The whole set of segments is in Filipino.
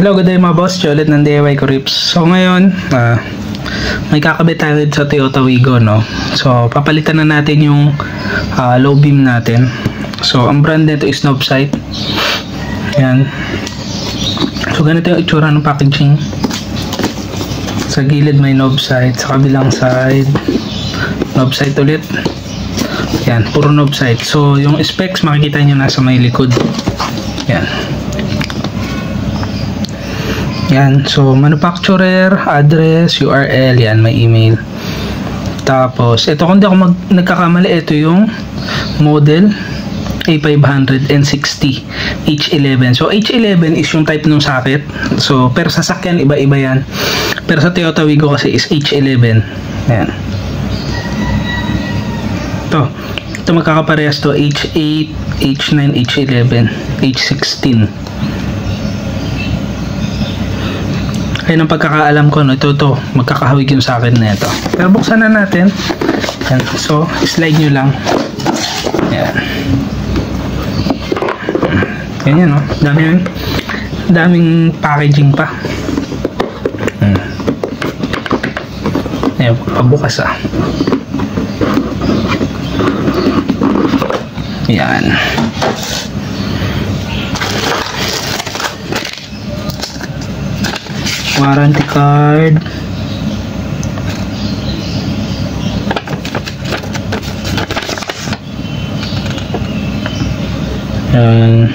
Hello, good day mga boss. Ulit ng DIY ko Rips. So ngayon, may kakabit tayo sa Toyota Wigo, no? So papalitan na natin yung low beam natin. So ang brand nito is Novsight. Yan. So ganito yung itsura ng packaging. Sa gilid may Novsight, sa kabilang side Novsight ulit. Yan, puro Novsight. So yung specs makikita nyo nasa may likod. Yan. Yan, so manufacturer, address, URL, yan, may email. Tapos, ito kung di ako nagkakamali, ito yung model A500 N60 H11. So, H11 is yung type ng socket. So, pero sa sakyan, iba-iba yan. Pero sa Toyota Wigo kasi is H11. Yan. Ito magkakaparehas to H8, H9, H11, H16. Ayun ang pagkakaalam ko, no? Ito magkakahawig yung sa akin na ito. Pero buksan na natin. Yan. So, slide nyo lang. Yan. Yan, no? Daming packaging pa. Ayan, pabukas Yan. Warranty card. Yan.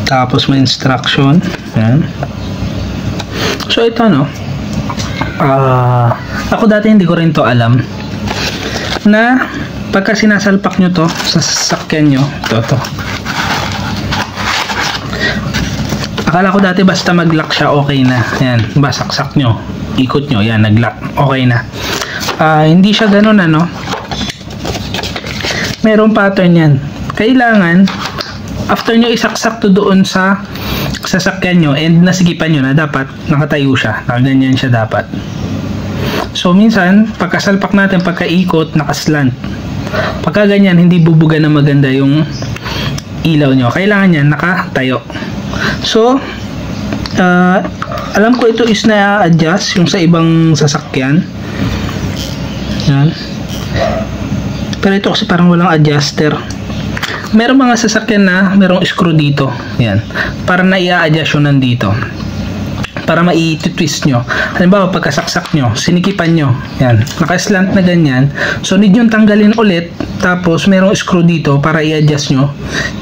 Tapos may instruction. Yan. So ito, no? Ako dati hindi ko rin to alam na pagka sinasalpak nyo to sa sasakyan nyo, ito. Akala ko dati basta mag-lock siya, okay na. Yan, basaksak nyo, ikot nyo, yan, nag-lock, okay na. Hindi siya ganun, ano. Merong pattern yan. Kailangan, after nyo isaksak to doon sa sasakyan nyo, and nasigipan nyo na dapat nakatayo siya, nakaganyan siya dapat. So, minsan, pagkasalpak natin, pagkaikot, nakaslant. Pagka ganyan, hindi bubuga na maganda yung ilaw nyo. Kailangan yan, nakatayo. So, alam ko ito is na-adjust yung sa ibang sasakyan. Yan. Pero ito kasi parang walang adjuster. Merong mga sasakyan na merong screw dito. Yan. Para na i-adjust yun nandito. Para mai-twist nyo. Halimbawa, pagkasaksak nyo, sinikipan nyo. Yan. Naka-slant na ganyan. So, need nyo tanggalin ulit. Tapos, merong screw dito para i-adjust nyo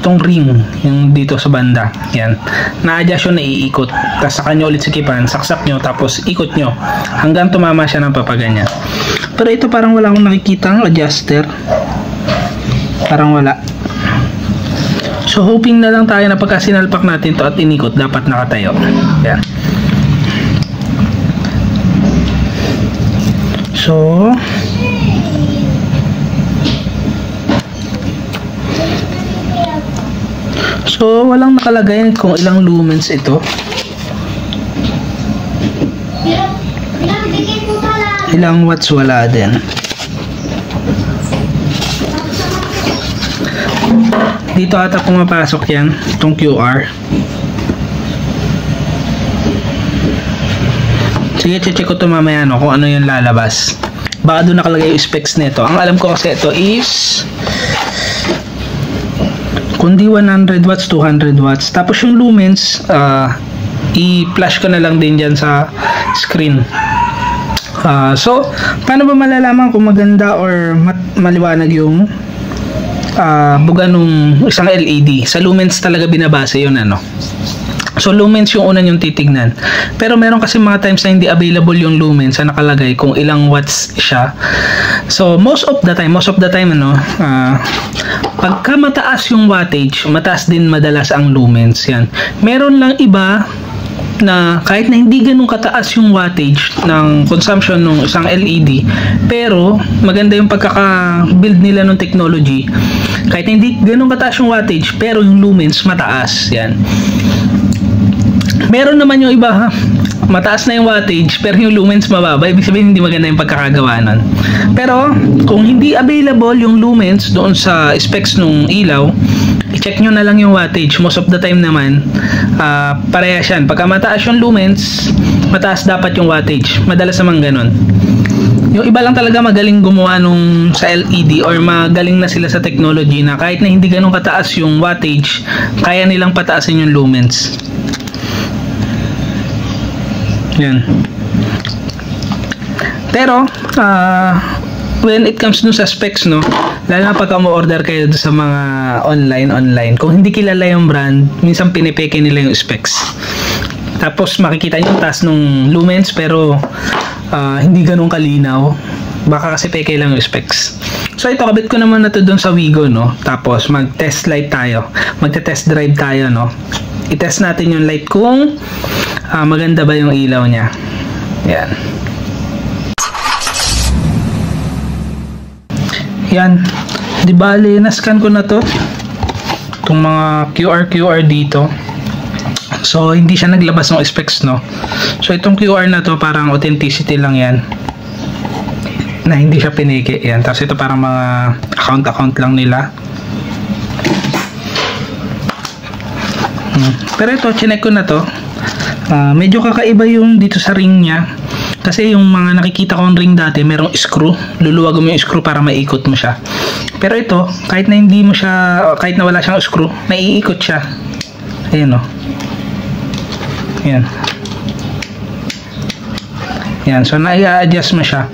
itong ring. Yung dito sa banda. Yan. Na-adjust yun, naiikot. Tapos, saka nyo ulit sikipan. Saksak nyo. Tapos, ikot nyo. Hanggang tumama siya ng papaganyan. Pero ito parang wala akong nakikitang adjuster. Parang wala. So, hoping na lang tayo na pagka sinalpak natin to at inikot, dapat nakatayo. Yan. So, walang nakalagay kung ilang lumens ito. Ilang watts, wala din. Dito ata pumapasok yan, itong QR. Sige, check ko ito mamaya, no, kung ano yung lalabas. Baka doon nakalagay yung specs nito. Ang alam ko kasi ito is kundi 100 watts, 200 watts. Tapos yung lumens, i-flash ko na lang din dyan sa screen. So, paano ba malalaman kung maganda or maliwanag yung buga nung isang LED? Sa lumens talaga binabase yun, ano. So, lumens yung una yung titignan. Pero meron kasi mga times na hindi available yung lumens na nakalagay kung ilang watts siya. So, most of the time, ano, pagka mataas yung wattage, mataas din madalas ang lumens. Yan. Meron lang iba na kahit na hindi ganun kataas yung wattage ng consumption ng isang LED, pero maganda yung pagkaka-build nila ng technology. Kahit na hindi ganun kataas yung wattage, pero yung lumens mataas. Yan. Meron naman yung iba, mataas na yung wattage pero yung lumens mababa, ibig sabihin hindi maganda yung pagkakagawa nun. Pero kung hindi available yung lumens doon sa specs ng ilaw, check nyo na lang yung wattage. Most of the time naman, parehas yan. Pagka mataas yung lumens, mataas dapat yung wattage. Madalas naman ganun. Yung iba lang talaga magaling gumawa nung sa LED or magaling na sila sa technology na kahit na hindi ganun kataas yung wattage, kaya nilang pataasin yung lumens. Yan. Pero, when it comes dun sa specs, no, lalo na pagka mo-order kayo sa mga online, kung hindi kilala yung brand, minsan pinipeke nila yung specs. Tapos makikita nyo yung taas ng lumens pero hindi ganun kalinaw. Baka kasi peke lang yung specs. So ito, kabit ko naman na to dun sa Wigo, no. Tapos mag-test light tayo. Magte-test drive tayo, no. I-test natin yung light kung maganda ba yung ilaw niya. Yan. Yan. Di bali, na-scan ko na to. Itong mga QR dito. So, hindi siya naglabas ng specs, no? So, itong QR na to, parang authenticity lang yan. Na hindi siya piniki. Yan. Tapos ito parang mga account lang nila. Pero ito, chinek ko na to. Medyo kakaiba yung dito sa ring niya. Kasi yung mga nakikita kong ring dati, merong screw. Luluwag mo yung screw para maikot mo siya. Pero ito, kahit na hindi mo siya, kahit na wala siyang screw, naiikot siya. Ayan, o. Ayan. Ayan, so nai-adjust mo siya.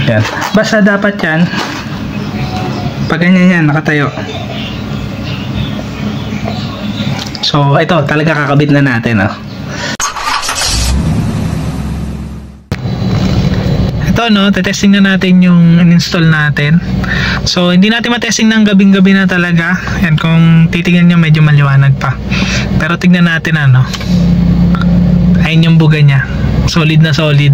Ayan. Basta dapat yan, pag ganyan yan, nakatayo. So, ito, talaga kakabit na natin, o. Ito, no, tetesting na natin yung in-install natin. So, hindi natin matesting ng gabing-gabi na talaga. Yan, kung titignan nyo, medyo maliwanag pa. Pero tignan natin, ano. Ayun yung buga niya. Solid na solid.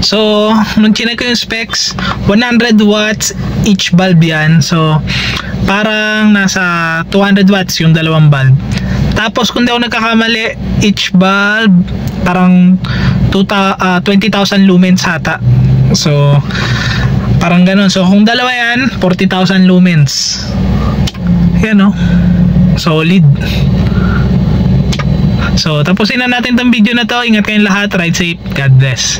So, nung chinek ko yung specs, 100 watts each bulb yan. So, parang nasa 200 watts yung dalawang bulb. Tapos, kung di ako nagkakamali, each bulb, parang 20,000 lumens hata. So, parang ganun. So, kung dalawa yan, 40,000 lumens. Yan, no? Solid. So, tapusin na natin tong video na to. Ingat kayong lahat. Ride safe. God bless.